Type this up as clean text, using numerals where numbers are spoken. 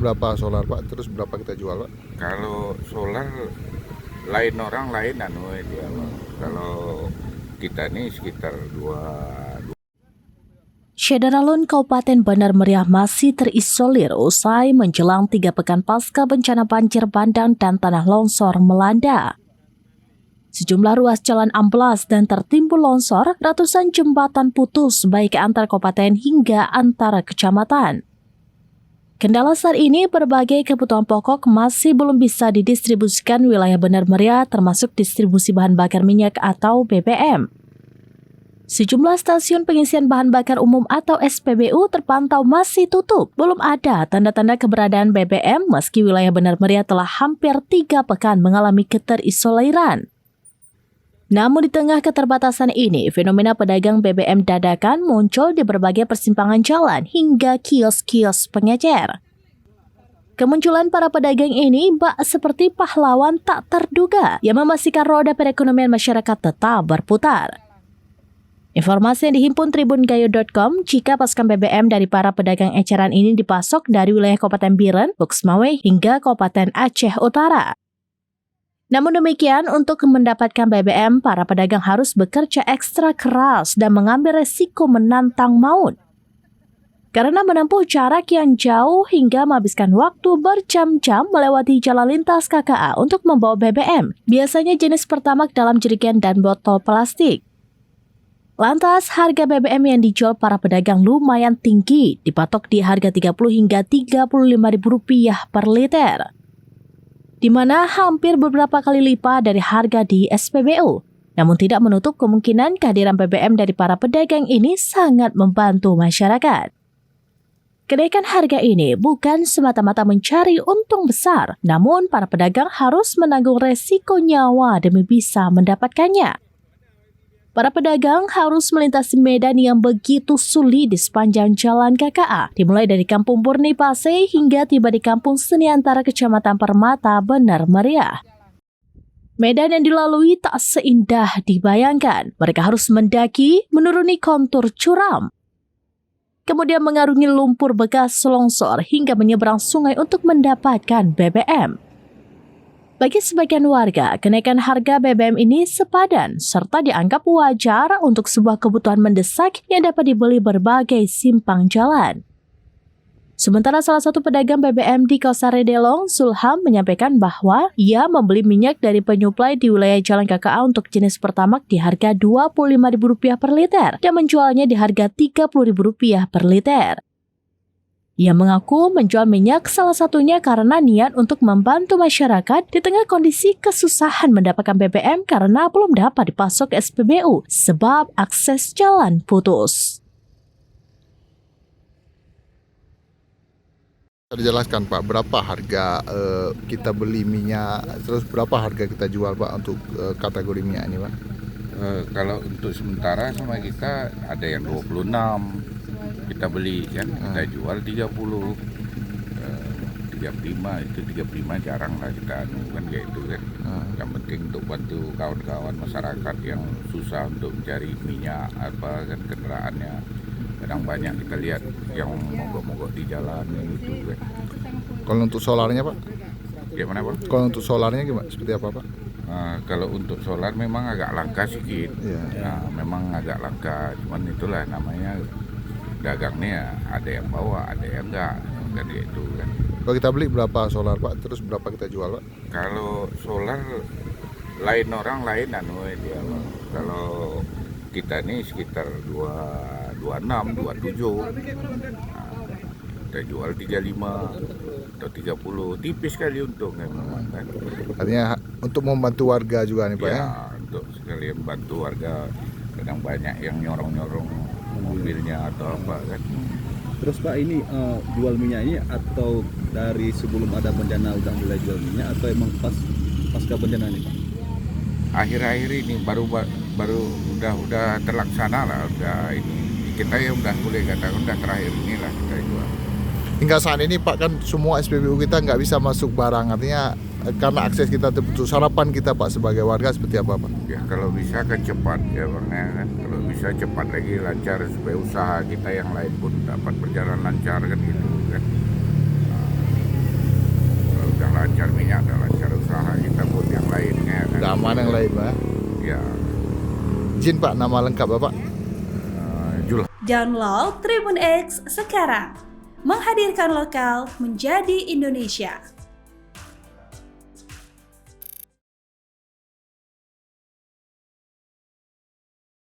Berapa solar Pak? Terus berapa kita jual Pak? Kalau solar lain orang lain dia Bang. Kalau kita ini sekitar 2. Syederalun Kabupaten Bandar Meriah masih terisolir usai menjelang 3 pekan pasca bencana banjir bandang dan tanah longsor melanda. Sejumlah ruas jalan amblas dan tertimbun longsor, ratusan jembatan putus baik antar kabupaten hingga antara kecamatan. Kendala saat ini berbagai kebutuhan pokok masih belum bisa didistribusikan wilayah Bandar Meriah termasuk distribusi bahan bakar minyak atau BBM. Sejumlah stasiun pengisian bahan bakar umum atau SPBU terpantau masih tutup. Belum ada tanda-tanda keberadaan BBM meski wilayah Bandar Meriah telah hampir 3 pekan mengalami keterisoliran. Namun di tengah keterbatasan ini, fenomena pedagang BBM dadakan muncul di berbagai persimpangan jalan hingga kios-kios pengecer. Kemunculan para pedagang ini bak seperti pahlawan tak terduga yang memastikan roda perekonomian masyarakat tetap berputar. Informasi yang dihimpun tribungayu.com, jika pasukan BBM dari para pedagang eceran ini dipasok dari wilayah Kabupaten Biren, Buksmawe hingga Kabupaten Aceh Utara. Namun demikian, untuk mendapatkan BBM, para pedagang harus bekerja ekstra keras dan mengambil resiko menantang maut. Karena menempuh jarak yang jauh hingga menghabiskan waktu berjam-jam melewati jalan lintas KKA untuk membawa BBM, biasanya jenis Pertamax dalam jerigen dan botol plastik. Lantas, harga BBM yang dijual para pedagang lumayan tinggi, dipatok di harga Rp30 hingga Rp35.000 per liter, di mana hampir beberapa kali lipat dari harga di SPBU. Namun tidak menutup kemungkinan kehadiran BBM dari para pedagang ini sangat membantu masyarakat. Kenaikan harga ini bukan semata-mata mencari untung besar, namun para pedagang harus menanggung resiko nyawa demi bisa mendapatkannya. Para pedagang harus melintasi medan yang begitu sulit di sepanjang jalan KKA, dimulai dari Kampung Burni Pase hingga tiba di Kampung Seni antara Kecamatan Permata, Bandar Meriah. Medan yang dilalui tak seindah dibayangkan. Mereka harus mendaki, menuruni kontur curam, kemudian mengarungi lumpur bekas longsor hingga menyeberang sungai untuk mendapatkan BBM. Bagi sebagian warga, kenaikan harga BBM ini sepadan serta dianggap wajar untuk sebuah kebutuhan mendesak yang dapat dibeli berbagai simpang jalan. Sementara salah satu pedagang BBM di Kosare Delong, Zulham, menyampaikan bahwa ia membeli minyak dari penyuplai di wilayah Jalan KKA untuk jenis Pertamax di harga Rp25.000 per liter dan menjualnya di harga Rp30.000 per liter. Ia mengaku menjual minyak salah satunya karena niat untuk membantu masyarakat di tengah kondisi kesusahan mendapatkan BBM karena belum dapat dipasok SPBU sebab akses jalan putus. Dijelaskan Pak, berapa harga kita beli minyak, terus berapa harga kita jual Pak untuk kategori minyak ini Pak? Kalau untuk sementara sama kita ada yang 26 kita beli kan, kita jual 30, 35 itu 35 jarang lah kita kan kayak itu kan. Yang penting untuk bantu kawan-kawan masyarakat yang susah untuk mencari minyak apa kan, kendaraannya kadang banyak kita lihat yang mogok-mogok di jalan gitu kan. Kalau untuk solarnya Pak? Gimana Pak? Kalau untuk solarnya gimana? Seperti apa Pak? Kalau untuk solar memang agak langka sedikit. Ya. Memang agak langka, cuman itulah namanya dagangnya, ada yang bawa, ada yang enggak kan gitu kan. Kalau kita beli berapa solar Pak? Terus berapa kita jual Pak? Kalau solar lain orang lain dia Pak. Kalau kita ini sekitar 26, 27. Kita jual 35 atau 30, tipis sekali untungnya memang kan. Artinya untuk membantu warga juga nih Pak ya? Untuk sekalian bantu warga, kadang banyak yang nyorong-nyorong mobilnya atau apa kan. Terus Pak, ini jual minyak ini atau dari sebelum ada bencana udah mulai jual minyak atau emang pasca bencana ini Pak? Akhir-akhir ini baru udah terlaksana lah, udah ini kita ya udah boleh katakan udah terakhir inilah kita jual. Hingga saat ini Pak kan semua SPBU kita nggak bisa masuk barang, artinya karena akses kita terputus. Harapan kita Pak sebagai warga seperti apa Pak? Ya kalau bisa kan cepat ya Bang ya kan. Kalau bisa cepat lagi lancar supaya usaha kita yang lain pun dapat berjalan lancar kan gitu kan. mana yang lain Pak? Ya, Izin Pak, nama lengkap Bapak? Jul. Download Tribun X sekarang. Menghadirkan lokal menjadi Indonesia.